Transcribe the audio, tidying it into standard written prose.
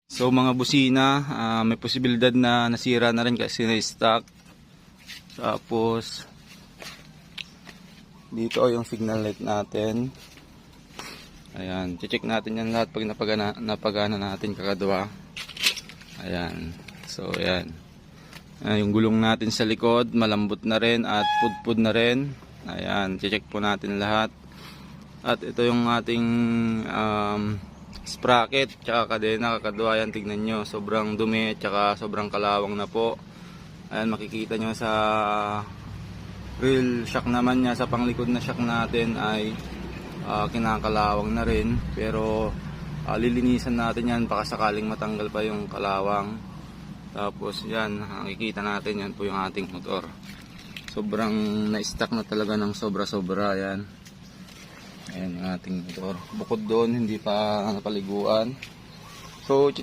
So mga busina, may posibilidad na nasira na rin kasi na-stock. Tapos dito yung signal light natin. Ayan, check natin yan lahat pag napagana natin kakadwa. Ayan. So ayan. Yung gulong natin sa likod malambot na rin at pudpud na rin. Ayan, check po natin lahat. At ito yung ating sprocket tsaka kadena kakadwa. Yan, tignan nyo, sobrang dumi tsaka sobrang kalawang na po. Ayan, makikita nyo sa real shock naman niya, sa panglikod na shock natin ay kinakalawang na rin. Pero lilinisan natin yan baka sakaling matanggal pa yung kalawang. Tapos yan, nakikita natin, yan po yung ating motor. Sobrang na-stack na talaga ng sobra-sobra. Yan. Ayan yung ating motor. Bukod doon, hindi pa napaliguan. So